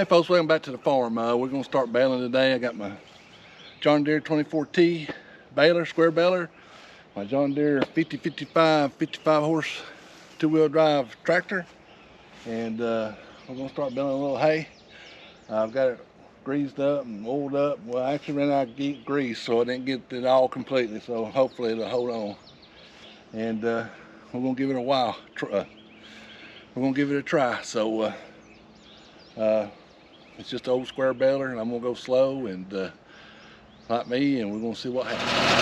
Hey folks, welcome back to the farm. We're going to start baling today. I got my John Deere 24T baler, square baler, my John Deere 55 horse two-wheel drive tractor, and we're going to start baling a little hay. I've got it greased up and oiled up. Well, I actually ran out of grease, so I didn't get it all completely, so hopefully it'll hold on. And we're going to give it a while. We're going to give it a try. So it's just an old square baler, and I'm gonna go slow and like me, and we're gonna see what happens.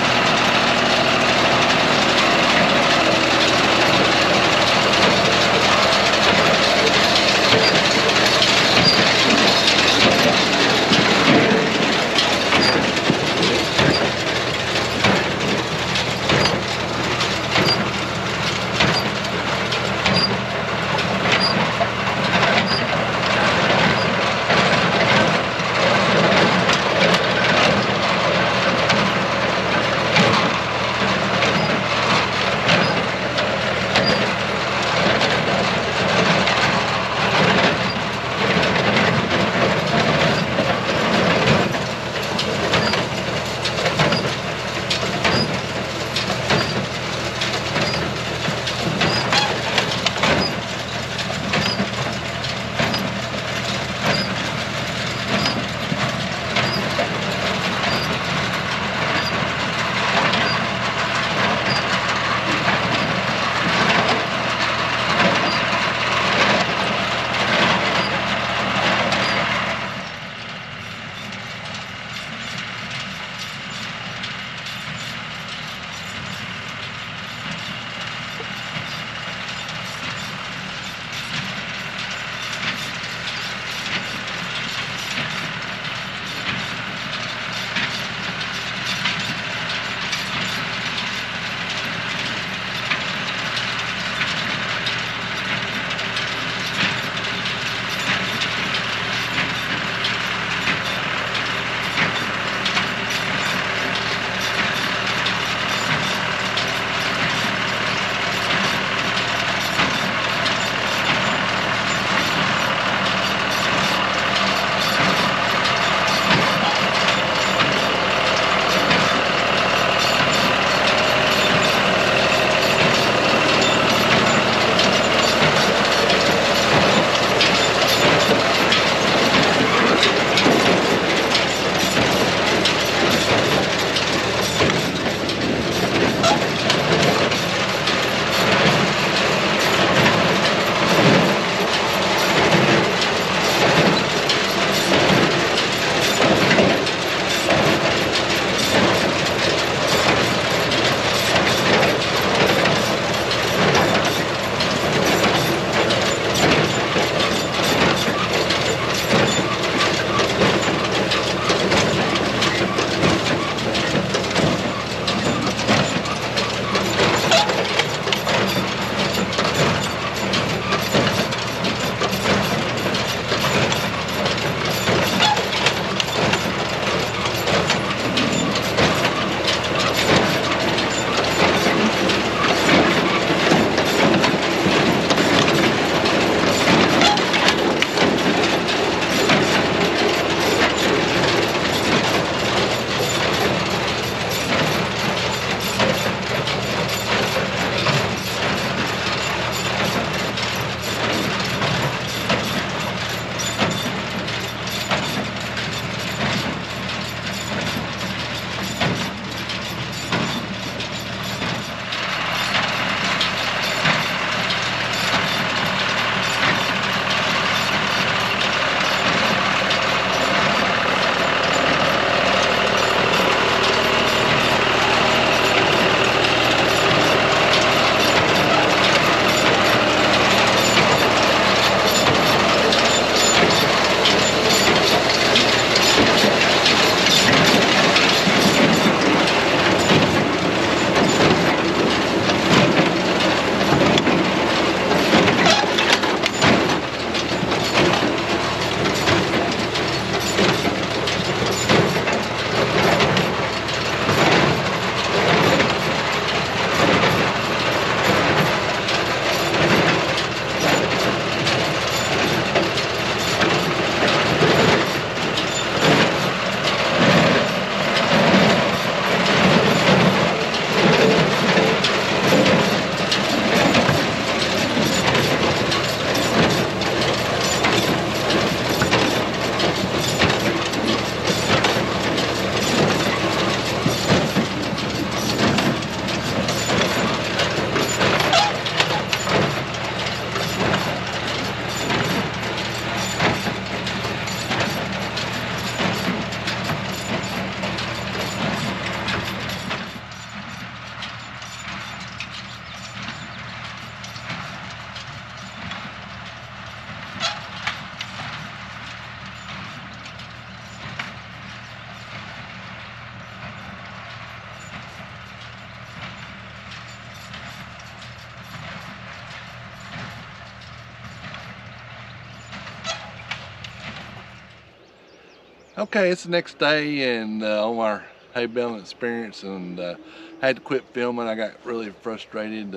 Okay, it's the next day and on our hay baling experience, and I had to quit filming. I got really frustrated,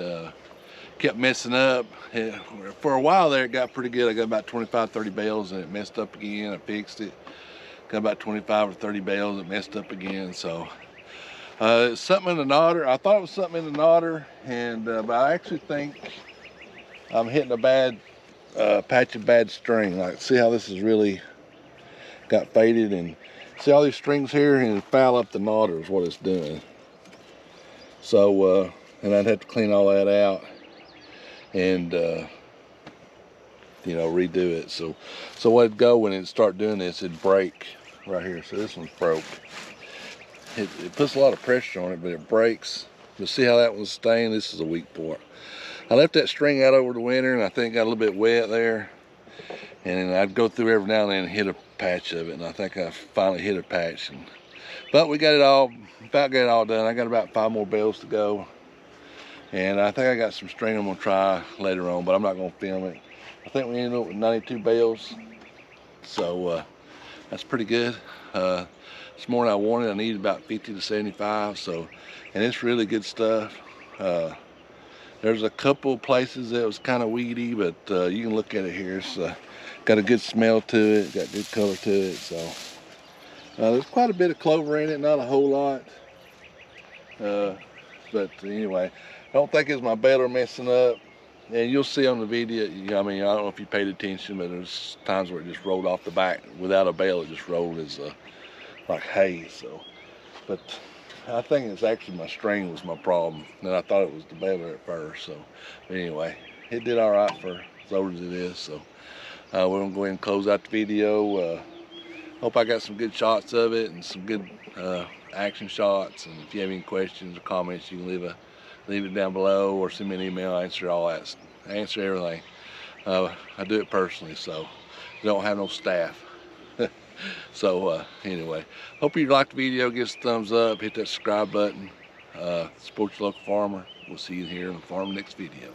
kept messing up. For a while there it got pretty good. I got about 25-30 bales and it messed up again. I fixed it, got about 25 or 30 bales, it messed up again. So it's something in the knotter. I thought it was something in the knotter, and but I actually think I'm hitting a bad patch of bad string. Like, see how this is really got faded, and see all these strings here, and foul up the knotter is what it's doing. So and I'd have to clean all that out and you know, redo it. So what'd go when it start doing this, it'd break right here. So this one's broke. It puts a lot of pressure on it, but it breaks. You'll see how that one's staying. This is a weak point. I left that string out over the winter, and I think it got a little bit wet there, and I'd go through every now and then and hit a patch of it, and I think I finally hit a patch. But we got it all, about got it all done. I got about 5 more bales to go, and I think I got some string I'm gonna try later on, but I'm not gonna film it. I think we ended up with 92 bales, so that's pretty good. This morning I wanted, I needed about 50 to 75, so, and it's really good stuff. There's a couple places that was kind of weedy, but you can look at it here. It's got a good smell to it, got good color to it. So there's quite a bit of clover in it, not a whole lot. But anyway, I don't think it's my baler messing up. And you'll see on the video, I mean, I don't know if you paid attention, but there's times where it just rolled off the back without a bale. It just rolled as like hay. So, but I think it's actually my string was my problem, and I thought it was the baler at first. So, but anyway, it did all right for as old as it is. So we're gonna go ahead and close out the video. Hope I got some good shots of it and some good action shots. And if you have any questions or comments, you can leave it down below or send me an email. I answer all that, answer everything. I do it personally, so I don't have no staff. So anyway, hope you liked the video. Give us a thumbs up, hit that subscribe button, support your local farmer. We'll see you here in the farm next video.